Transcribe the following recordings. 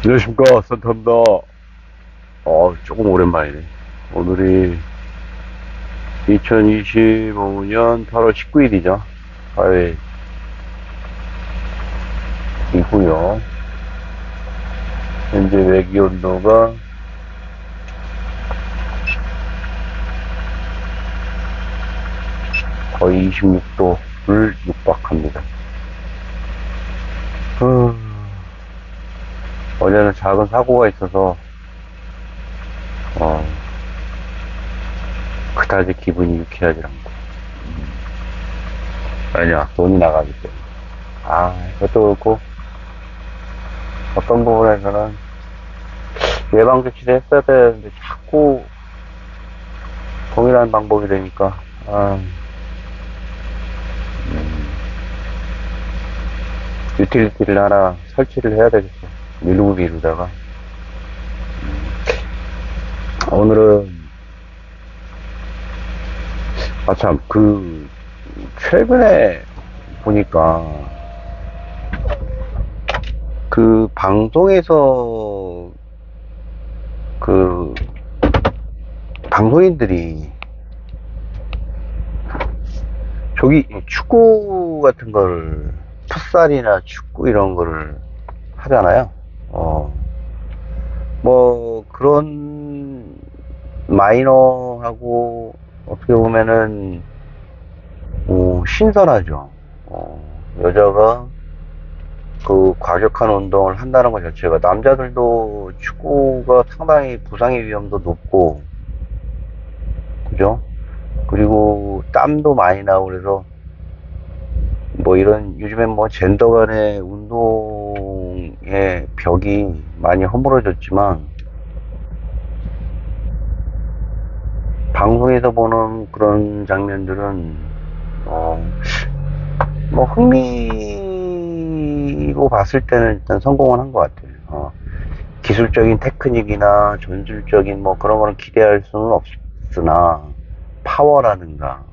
안녕하십니까, 산타입니다. 조금 오랜만이네. 오늘이 2025년 8월 19일이죠. 화요일이고요. 현재 외기 온도가 거의 26도를 육박합니다. 어제는 작은 사고가 있어서 그다지 기분이 유쾌하지 않고. 아니야, 돈이 나가기 때문에. 그것도 그렇고, 어떤 부분에서는 예방조치를 했어야 되는데 자꾸 동일한 방법이 되니까, 유틸리티를 하나 설치를 해야 되겠어. 미루고 미루다가. 오늘은, 최근에 보니까, 방송에서, 방송인들이, 축구 같은 거를, 풋살이나 축구 이런 거를 하잖아요. 그런 마이너하고 어떻게 보면은 신선하죠. 여자가 과격한 운동을 한다는 것 자체가, 남자들도 축구가 상당히 부상의 위험도 높고, 그죠? 그리고 땀도 많이 나고, 그래서 요즘엔 젠더 간의 운동의 벽이 많이 허물어졌지만, 방송에서 보는 그런 장면들은, 흥미로 봤을 때는 일단 성공을 한 것 같아요. 기술적인 테크닉이나 전술적인 그런 거는 기대할 수는 없으나, 파워라든가,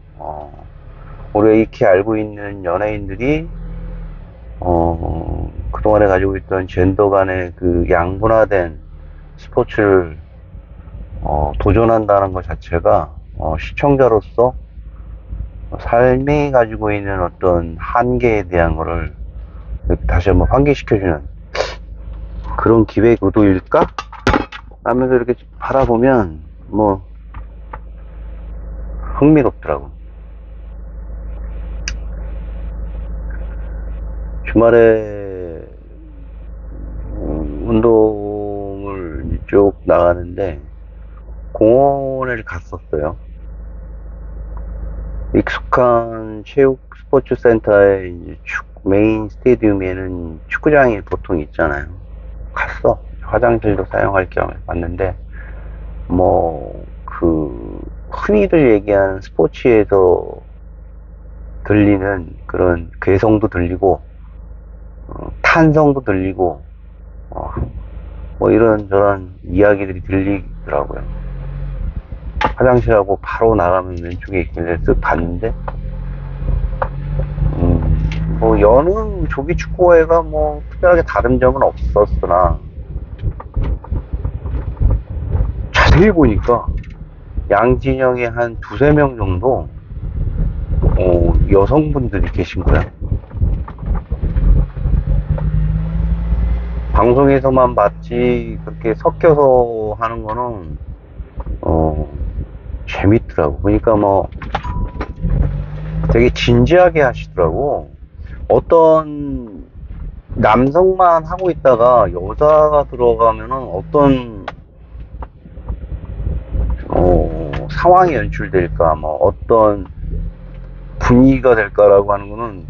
우리가 익히 알고 있는 연예인들이, 그동안에 가지고 있던 젠더 간의 양분화된 스포츠를, 도전한다는 것 자체가, 시청자로서 삶이 가지고 있는 어떤 한계에 대한 거를 다시 한번 환기시켜주는 그런 기획 의도일까? 라면서 이렇게 바라보면, 흥미롭더라고. 주말에, 운동을 쭉 나가는데, 공원을 갔었어요. 익숙한 체육 스포츠 센터의 이제 메인 스테디움에는 축구장이 보통 있잖아요. 갔어. 화장실도 사용할 겸 갔는데, 흔히들 얘기하는 스포츠에서 들리는 그런 괴성도 들리고, 탄성도 들리고, 이런저런 이야기들이 들리더라고요. 화장실하고 바로 나가면 왼쪽에 있길래 쓱 봤는데, 여느 조기 축구회가 특별하게 다른 점은 없었으나, 자세히 보니까 양 진영에 한 두세 명 정도 여성분들이 계신 거야. 방송에서만 봤지 그렇게 섞여서 하는 거는 재밌더라고. 그러니까 되게 진지하게 하시더라고. 어떤 남성만 하고 있다가 여자가 들어가면은 어떤 상황이 연출될까, 어떤 분위기가 될까라고 하는 거는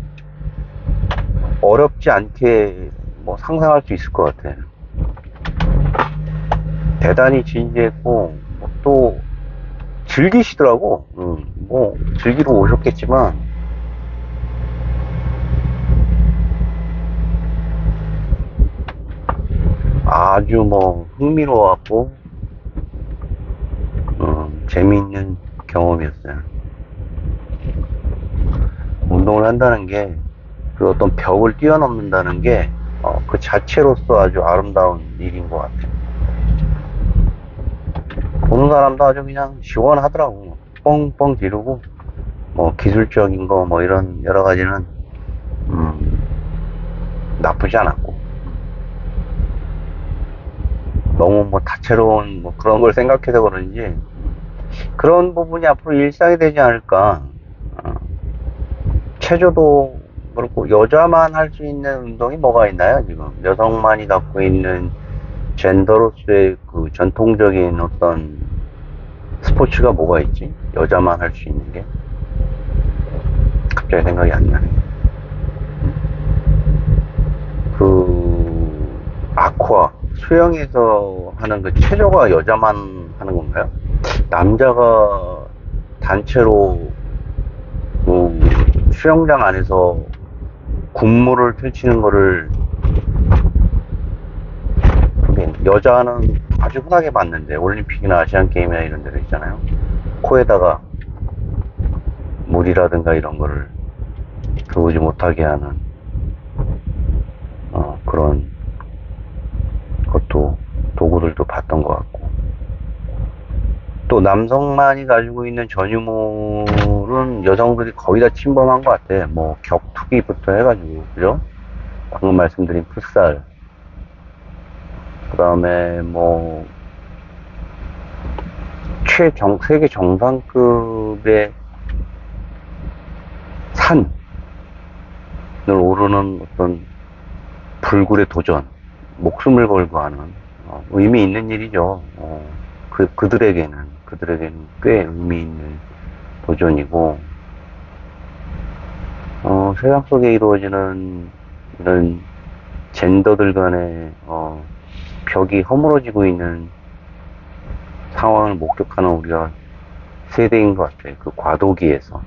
어렵지 않게 상상할 수 있을 것 같아. 대단히 진지했고, 또 즐기시더라고. 즐기러 오셨겠지만, 아주 흥미로웠고, 재미있는 경험이었어요. 운동을 한다는 게, 그 어떤 벽을 뛰어넘는다는 게, 그 자체로서 아주 아름다운 일인 것 같아요. 보는 사람도 아주 그냥 시원하더라고. 뻥뻥 지르고, 기술적인 거, 이런 여러 가지는, 나쁘지 않았고. 너무 다채로운 그런 걸 생각해서 그런지, 그런 부분이 앞으로 일상이 되지 않을까. 어, 체조도 그렇고, 여자만 할 수 있는 운동이 뭐가 있나요, 지금? 여성만이 갖고 있는 젠더로서의 그 전통적인 어떤 스포츠가 뭐가 있지? 여자만 할 수 있는 게? 갑자기 생각이 안 나네. 아쿠아, 수영에서 하는 그 체조가 여자만 하는 건가요? 남자가 단체로 수영장 안에서 군무를 펼치는 거를 여자는 아주 흔하게 봤는데, 올림픽이나 아시안게임이나 이런 데로 있잖아요. 코에다가 물이라든가 이런 거를 들어오지 못하게 하는 그런 것도 도구들도 봤던 것 같고, 또 남성만이 가지고 있는 전유물은 여성들이 거의 다 침범한 것 같아. 격투기부터 해가지고, 그죠? 방금 말씀드린 풋살, 그 다음에 세계 정상급의 산을 오르는 어떤 불굴의 도전, 목숨을 걸고 하는 의미 있는 일이죠. 그들에게는 꽤 의미 있는 도전이고, 세상 속에 이루어지는 이런 젠더들 간의 벽이 허물어지고 있는 상황을 목격하는 우리가 세대인 것 같아요. 그 과도기에서.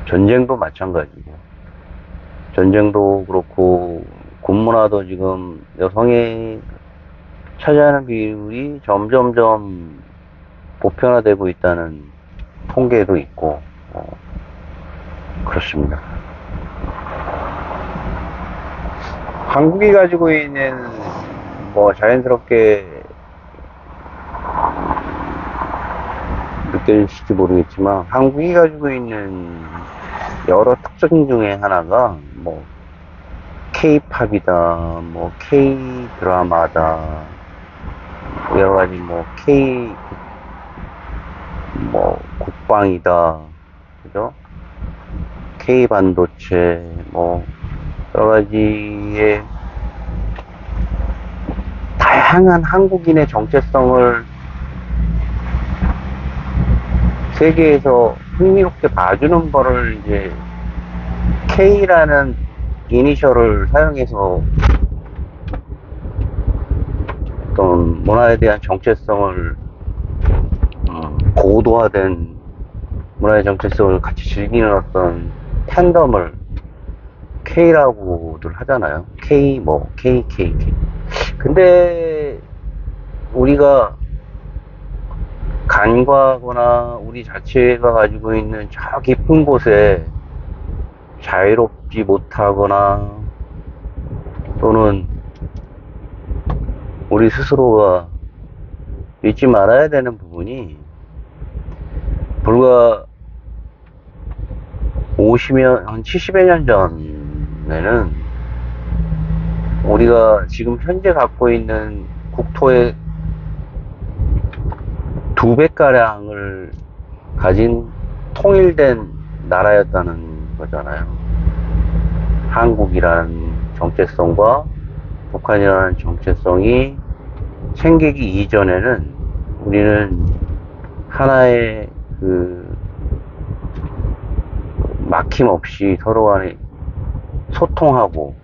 전쟁도 마찬가지고, 전쟁도 그렇고, 군문화도 지금 여성이 차지하는 비율이 점점점 보편화되고 있다는 통계도 있고, 그렇습니다. 한국이 가지고 있는 자연스럽게 느껴질지 모르겠지만, 한국이 가지고 있는 여러 특징 중에 하나가 K-팝이다, K-드라마다, 여러 가지 K 국방이다, 그죠? K 반도체, 여러 가지의 다양한 한국인의 정체성을 세계에서 흥미롭게 봐주는 거를 이제 K라는 이니셜을 사용해서 어떤 문화에 대한 정체성을 고도화된 문화의 정체성을 같이 즐기는 어떤 팬덤을 K라고들 하잖아요. KK. 근데 우리가 간과하거나 우리 자체가 가지고 있는 저 깊은 곳에 자유롭지 못하거나, 또는 우리 스스로가 잊지 말아야 되는 부분이, 불과 한 70여 년 전에는 우리가 지금 현재 갖고 있는 국토의 2배가량을 가진 통일된 나라였다는 거잖아요. 한국이라는 정체성과 북한이라는 정체성이 생기기 이전에는 우리는 하나의 막힘없이 서로 간에 소통하고,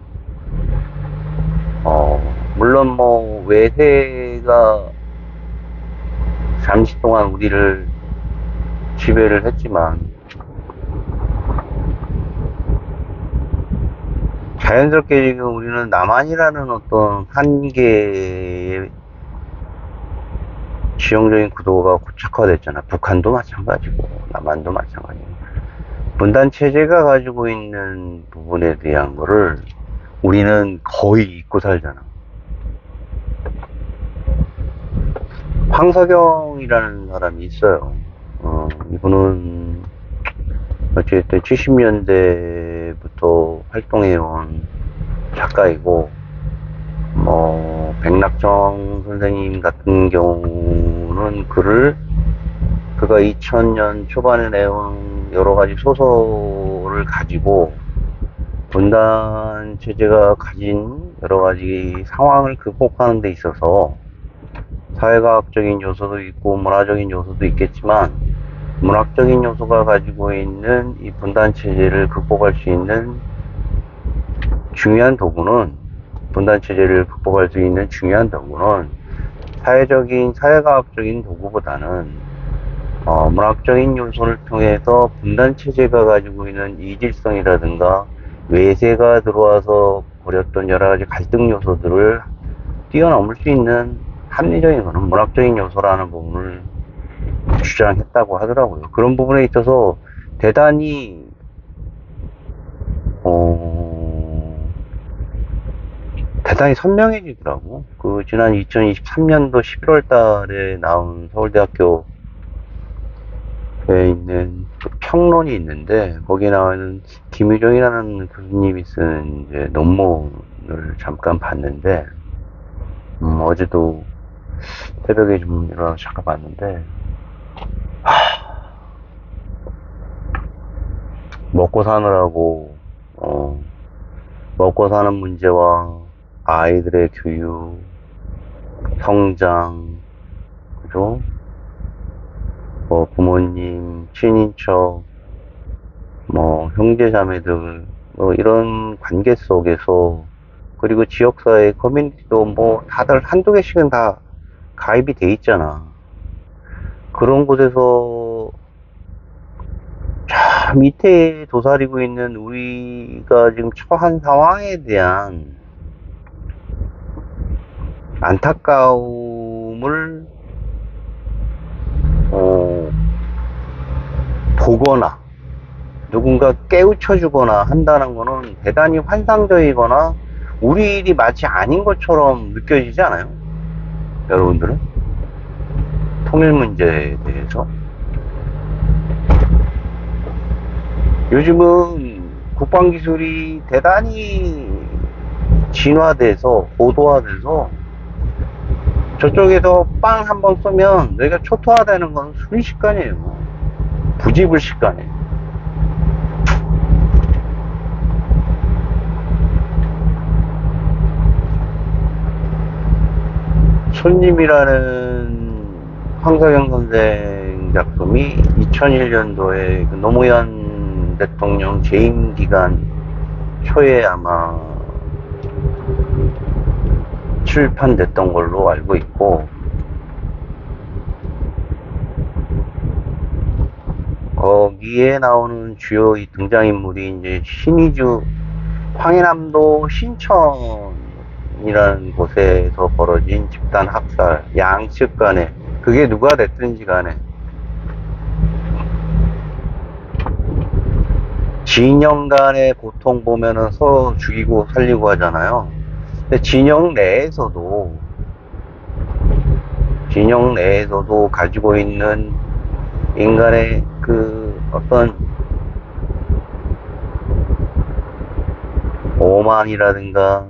물론 외세가 잠시 동안 우리를 지배를 했지만, 자연스럽게 지금 우리는 남한이라는 어떤 한계의 지형적인 구도가 고착화됐잖아. 북한도 마찬가지고, 남한도 마찬가지고. 분단 체제가 가지고 있는 부분에 대한 거를 우리는 거의 잊고 살잖아. 황석영이라는 사람이 있어요. 이분은 어쨌든 70년대부터 활동해온 작가이고, 뭐, 백낙정 선생님 같은 경우는 그가 2000년 초반에 내온 여러 가지 소설을 가지고 분단 체제가 가진 여러 가지 상황을 극복하는 데 있어서 사회과학적인 요소도 있고 문화적인 요소도 있겠지만, 문학적인 요소가 가지고 있는 이 분단 체제를 극복할 수 있는 중요한 도구는, 분단 체제를 극복할 수 있는 중요한 도구는 사회과학적인 도구보다는 문학적인 요소를 통해서 분단 체제가 가지고 있는 이질성이라든가 외세가 들어와서 벌였던 여러 가지 갈등 요소들을 뛰어넘을 수 있는 합리적인 거는 문학적인 요소라는 부분을 주장했다고 하더라고요. 그런 부분에 있어서 대단히 선명해지더라고. 그 지난 2023년도 11월 달에 나온 서울대학교에 있는 그 평론이 있는데, 거기에 나오는 김유정이라는 교수님이 쓴 이제 논문을 잠깐 봤는데, 어제도 새벽에 좀 일어나서 잠깐 봤는데, 먹고 사느라고, 먹고 사는 문제와 아이들의 교육, 성장, 그죠? 뭐 부모님, 친인척, 뭐 형제자매들, 뭐 이런 관계 속에서, 그리고 지역사회 커뮤니티도 뭐 다들 한두 개씩은 다 가입이 돼 있잖아. 그런 곳에서 저 밑에 도사리고 있는 우리가 지금 처한 상황에 대한 안타까움을 보거나 누군가 깨우쳐주거나 한다는 거는 대단히 환상적이거나 우리 일이 마치 아닌 것처럼 느껴지지 않아요? 여러분들은? 통일 문제에 대해서 요즘은 국방기술이 대단히 진화돼서 고도화돼서 저쪽에서 빵 한 번 쏘면 여기가 초토화되는 건 순식간이에요. 부지불식간이에요. 손님이라는 황석영 선생 작품이 2001년도에 그 노무현 대통령 재임 기간 초에 아마 출판됐던 걸로 알고 있고, 거기에 나오는 주요 등장인물이 이제 신의주 황해남도 신천이라는 곳에서 벌어진 집단 학살, 양측 간에, 그게 누가 됐든지 간에 진영 간의 고통 보면은 서로 죽이고 살리고 하잖아요. 근데 진영 내에서도 가지고 있는 인간의 그 어떤 오만이라든가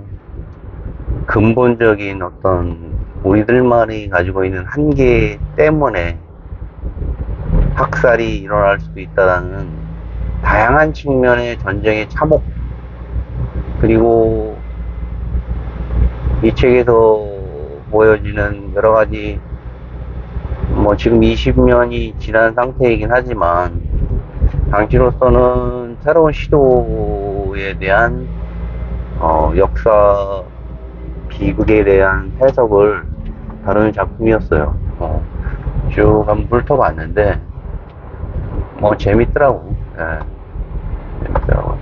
근본적인 어떤 우리들만이 가지고 있는 한계 때문에 학살이 일어날 수도 있다는 다양한 측면의 전쟁의 참혹, 그리고 이 책에서 보여지는 여러 가지, 뭐 지금 20년이 지난 상태이긴 하지만 당시로서는 새로운 시도에 대한 역사 비극에 대한 해석을 다루는 작품이었어요. 쭉 한번 훑어봤는데 뭐 재밌더라고. 예, 재밌더라고.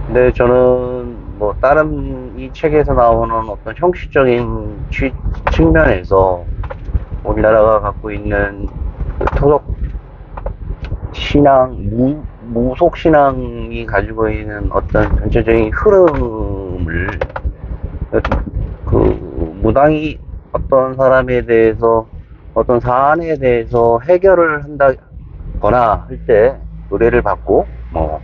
근데 저는 뭐 다른 이 책에서 나오는 어떤 형식적인 측면에서 우리나라가 갖고 있는 그 토속 신앙, 무속신앙이 가지고 있는 어떤 전체적인 흐름을 그 무당이 어떤 사람에 대해서 어떤 사안에 대해서 해결을 한다거나 할 때 의뢰를 받고 뭐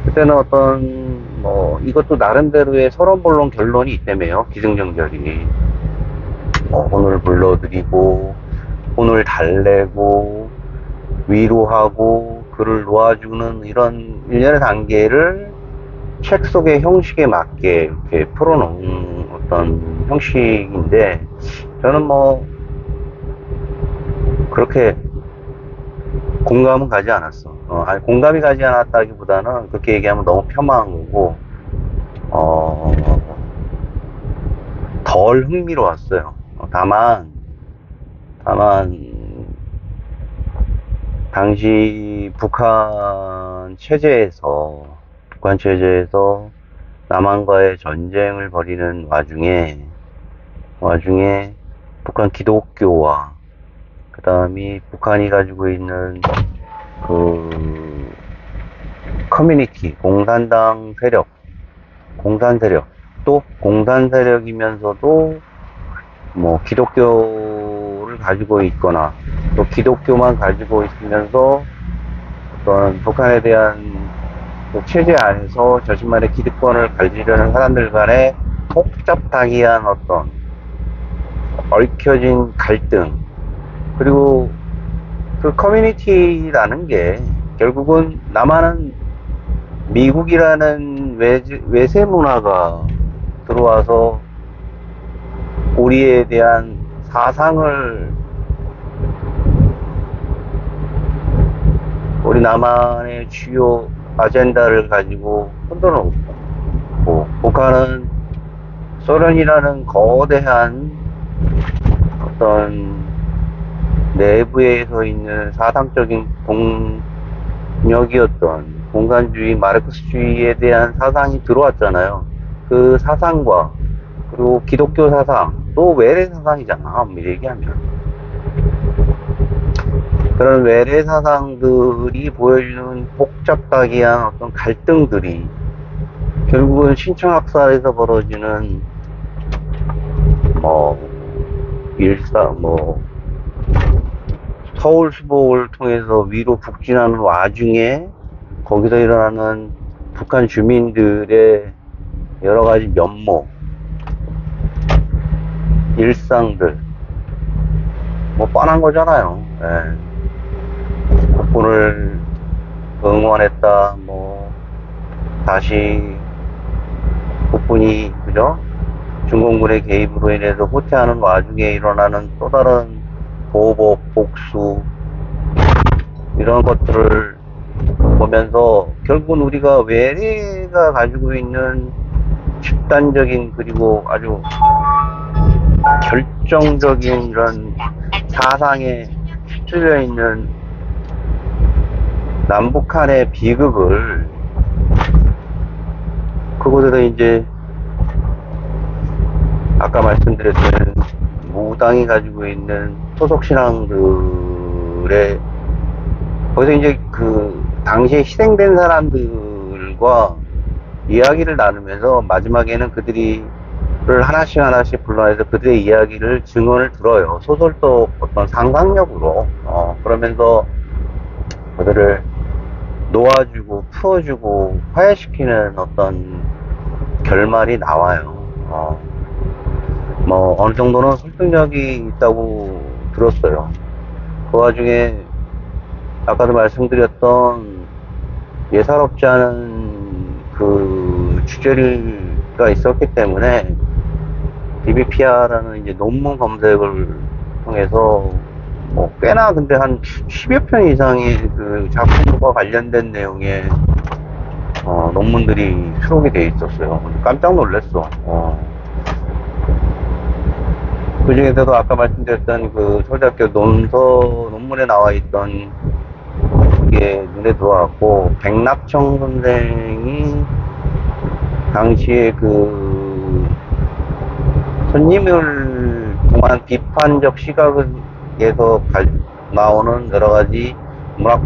그때는 어떤 뭐 이것도 나름대로의 서론본론 결론이 있다며요. 기승전결이 뭐 혼을 불러들이고 혼을 달래고 위로하고 그를 놓아주는 이런 일련의 단계를 책 속의 형식에 맞게 이렇게 풀어놓은 어떤 형식인데 저는 뭐 그렇게 공감은 가지 않았어. 아니, 공감이 가지 않았다기보다는 그렇게 얘기하면 너무 폄하한 거고 덜 흥미로웠어요. 다만 당시 북한 체제에서 남한과의 전쟁을 벌이는 와중에 북한 기독교와 그 다음이 북한이 가지고 있는 그 커뮤니티, 공산 세력, 또 공산 세력이면서도 뭐 기독교를 가지고 있거나 또 기독교만 가지고 있으면서 어떤 북한에 대한 그 체제 안에서 자신만의 기득권을 가지려는 사람들 간의 복잡다기한 어떤 얽혀진 갈등 그리고 그 커뮤니티라는 게 결국은 남한은 미국이라는 외세 문화가 들어와서 우리에 대한 사상을 우리 남한의 주요 아젠다를 가지고 흔들어 놓고 북한은 소련이라는 거대한 어떤 내부에 서 있는 사상적인 동력이었던 공산주의, 마르크스주의에 대한 사상이 들어왔잖아요. 그 사상과 그리고 기독교 사상, 또 외래 사상이잖아, 엄밀히 얘기하면. 그런 외래 사상들이 보여주는 복잡하기한 어떤 갈등들이 결국은 신청학살에서 벌어지는 뭐 서울 수복을 통해서 위로 북진하는 와중에 거기서 일어나는 북한 주민들의 여러 가지 면모, 일상들, 뭐 뻔한 거잖아요. 예. 국군을 응원했다, 뭐 다시 국군이 그죠? 중공군의 개입으로 인해서 후퇴하는 와중에 일어나는 또 다른 보복, 복수 이런 것들을 보면서 결국은 우리가 외래가 가지고 있는 집단적인 그리고 아주 결정적인 이런 사상에 휩쓸려 있는 남북한의 비극을 그곳에서 이제 아까 말씀드렸던 무당이 가지고 있는 소속 신앙들의 거기서 이제 그 당시에 희생된 사람들과 이야기를 나누면서 마지막에는 그들을 하나씩 불러내서 그들의 이야기를 증언을 들어요. 소설도 어떤 상상력으로 그러면서 그들을 놓아주고 풀어주고 화해시키는 어떤 결말이 나와요. 뭐 어느 정도는 설득력이 있다고 들었어요. 그 와중에 아까도 말씀드렸던 예사롭지 않은 그 주제가 있었기 때문에 DBPR라는 이제 논문 검색을 통해서 뭐 꽤나 근데 한 10여 편 이상의 그 작품과 관련된 내용의 논문들이 수록이 돼 있었어요. 깜짝 놀랐어. 그 중에서도 아까 말씀드렸던 그 서울대학교 논문에 나와 있던 게 눈에 들어왔고, 백낙청 선생이 당시에 그 손님을 통한 비판적 시각에서 나오는 여러 가지 문학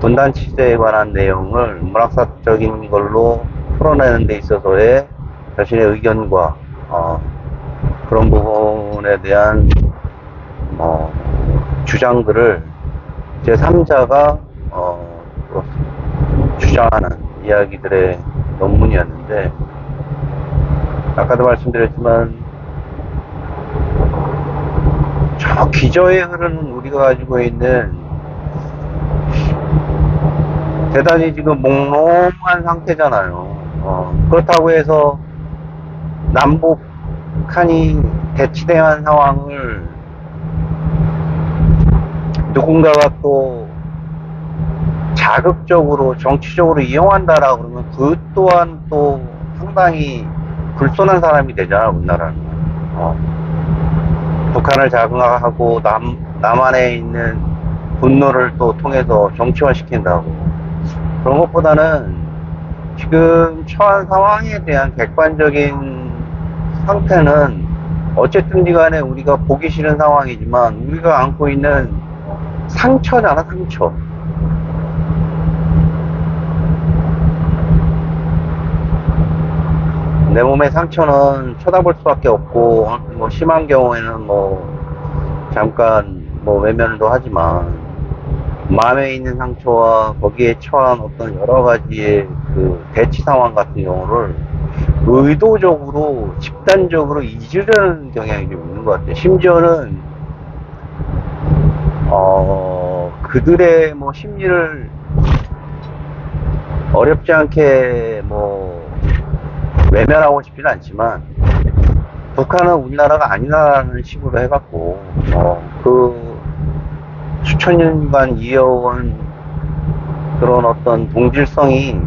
분단 취재에 관한 내용을 문학사적인 걸로 풀어내는 데 있어서의 자신의 의견과 그런 부분에 대한 주장들을 제3자가 주장하는 이야기들의 논문이었는데, 아까도 말씀드렸지만 저 기저에 흐르는 우리가 가지고 있는 대단히 지금 몽롱한 상태잖아요. 그렇다고 해서 남북한이 대치대한 상황을 누군가가 또 자극적으로 정치적으로 이용한다라고 그러면 그 또한 또 상당히 불손한 사람이 되잖아, 우리나라는. 북한을 자극하고 남한에 있는 분노를 또 통해서 정치화시킨다고. 그런 것보다는 지금 처한 상황에 대한 객관적인 상태는 어쨌든 간에 우리가 보기 싫은 상황이지만 우리가 안고 있는 상처잖아, 상처. 내 몸의 상처는 쳐다볼 수밖에 없고, 뭐 심한 경우에는 뭐 잠깐 뭐 외면도 하지만, 마음에 있는 상처와 거기에 처한 어떤 여러 가지의 그 대치 상황 같은 경우를 의도적으로 집단적으로 잊으려는 경향이 좀 있는 것 같아요. 심지어는 그들의 뭐 심리를 어렵지 않게 뭐 외면하고 싶지는 않지만, 북한은 우리나라가 아니라는 식으로 해갖고 그 수천 년간 이어온 그런 어떤 동질성이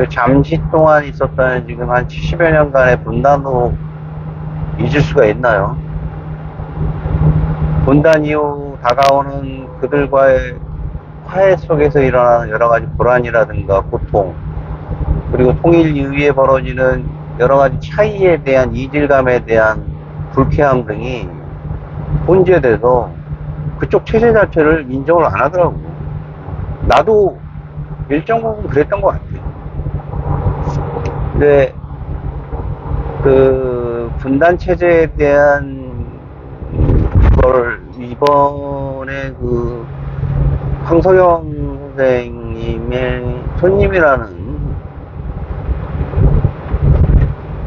잠시 동안 있었던 지금 한 70여 년간의 분단으로 잊을 수가 있나요? 분단 이후 다가오는 그들과의 화해 속에서 일어나는 여러 가지 불안이라든가 고통, 그리고 통일 이후에 벌어지는 여러 가지 차이에 대한 이질감에 대한 불쾌함 등이 혼재돼서 그쪽 체제 자체를 인정을 안 하더라고. 나도 일정 부분 그랬던 것 같아. 근데 그 분단 체제에 대한 걸 이번에 그 황석영 선생님의 손님이라는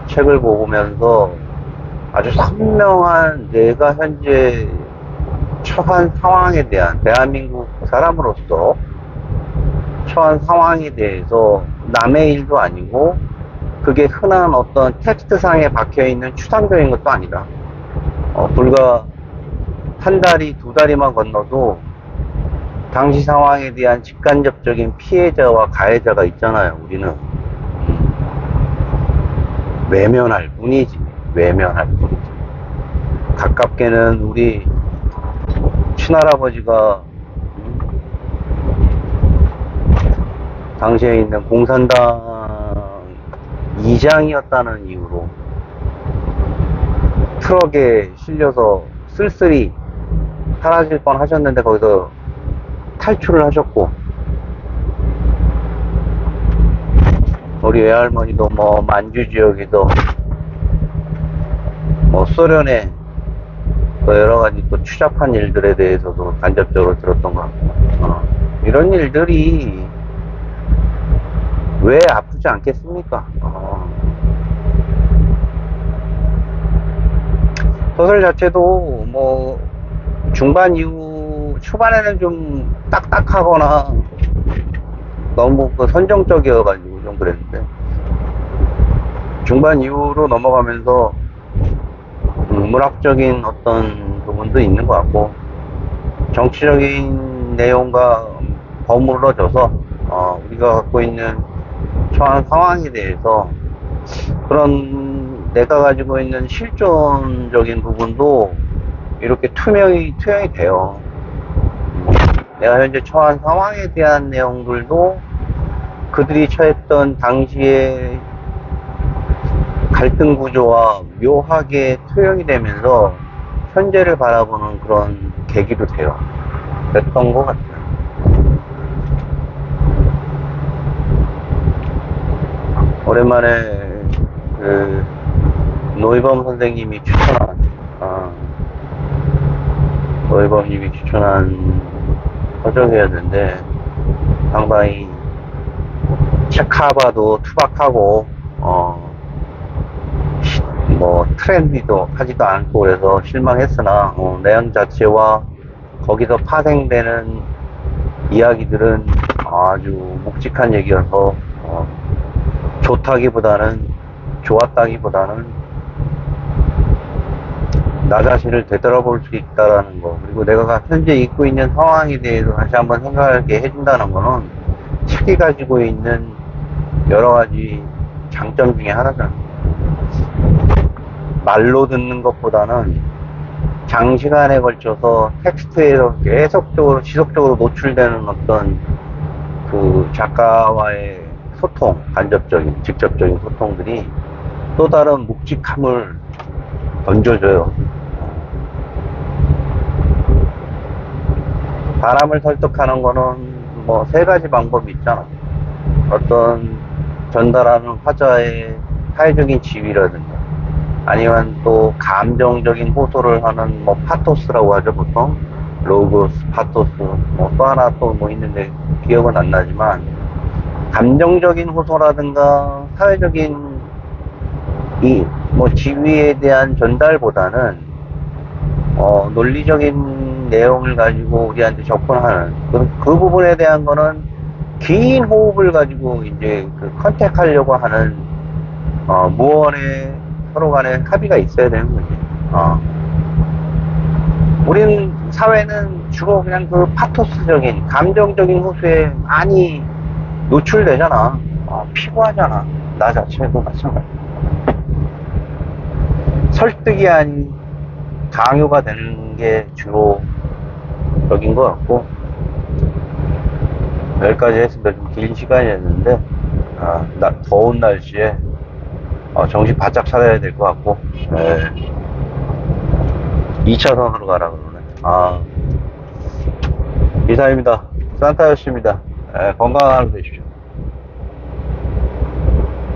책을 보면서 아주 선명한 내가 현재 처한 상황에 대한, 대한민국 사람으로서 처한 상황에 대해서 남의 일도 아니고 그게 흔한 어떤 텍스트상에 박혀있는 추상적인 것도 아니다. 불과 한 다리 두 다리만 건너도 당시 상황에 대한 직간접적인 피해자와 가해자가 있잖아요. 우리는 외면할 뿐이지. 외면할 뿐이지. 가깝게는 우리 친할아버지가 당시에 있는 공산당 이장이었다는 이유로 트럭에 실려서 쓸쓸히 사라질 뻔 하셨는데 거기서 탈출을 하셨고, 우리 외할머니도 뭐 만주 지역에도 뭐 소련의 또 여러 가지 또 추잡한 일들에 대해서도 간접적으로 들었던 것 같고, 이런 일들이 왜 아프지 않겠습니까? 소설 자체도 뭐 중반 이후 초반에는 좀 딱딱하거나 너무 그 선정적이어가지고 좀 그랬는데, 중반 이후로 넘어가면서 문학적인 어떤 부분도 있는 것 같고, 정치적인 내용과 버무러져서 우리가 갖고 있는 처한 상황에 대해서 그런 내가 가지고 있는 실존적인 부분도 이렇게 투영이 돼요. 내가 현재 처한 상황에 대한 내용들도 그들이 처했던 당시의 갈등 구조와 묘하게 투영이 되면서 현재를 바라보는 그런 계기도 돼요. 그랬던 것 같아요. 오랜만에 그 노이범 선생님이 추천한 노이범님이 추천한 서적이었는데 상당히 책하바도 투박하고 뭐 트렌디도 하지도 않고 그래서 실망했으나 내용 자체와 거기서 파생되는 이야기들은 아주 묵직한 얘기여서 좋았다기보다는 나 자신을 되돌아볼 수 있다라는 거, 그리고 내가 현재 있고 있는 상황에 대해서 다시 한번 생각하게 해준다는 거는 책이 가지고 있는 여러 가지 장점 중에 하나잖아. 말로 듣는 것보다는 장시간에 걸쳐서 텍스트에서 계속적으로 지속적으로 노출되는 어떤 그 작가와의 소통, 간접적인 직접적인 소통들이 또 다른 묵직함을 던져줘요. 사람을 설득하는 거는 뭐 세 가지 방법이 있잖아. 어떤 전달하는 화자의 사회적인 지위라든가, 아니면 또 감정적인 호소를 하는 뭐 파토스라고 하죠, 보통. 로고스, 파토스, 뭐 또 하나 또 뭐 있는데 기억은 안 나지만, 감정적인 호소라든가 사회적인 이 뭐 지위에 대한 전달보다는 논리적인 내용을 가지고 우리한테 접근하는 그 부분에 대한 거는 긴 호흡을 가지고 이제 그 컨택하려고 하는 무언의 서로 간에 합의가 있어야 되는 거지. 우린 사회는 주로 그냥 그 파토스적인 감정적인 호소에 많이 노출되잖아. 피곤하잖아. 나 자체도 마찬가지. 설득이 아닌 강요가 되는 게 주로 적인 것 같고, 여기까지 했으면 좀 긴 시간이었는데 더운 날씨에 정신 바짝 차려야 될 것 같고, 2차선으로 가라 그러네. 이상입니다. 산타였습니다. 건강한 하루 되십시오.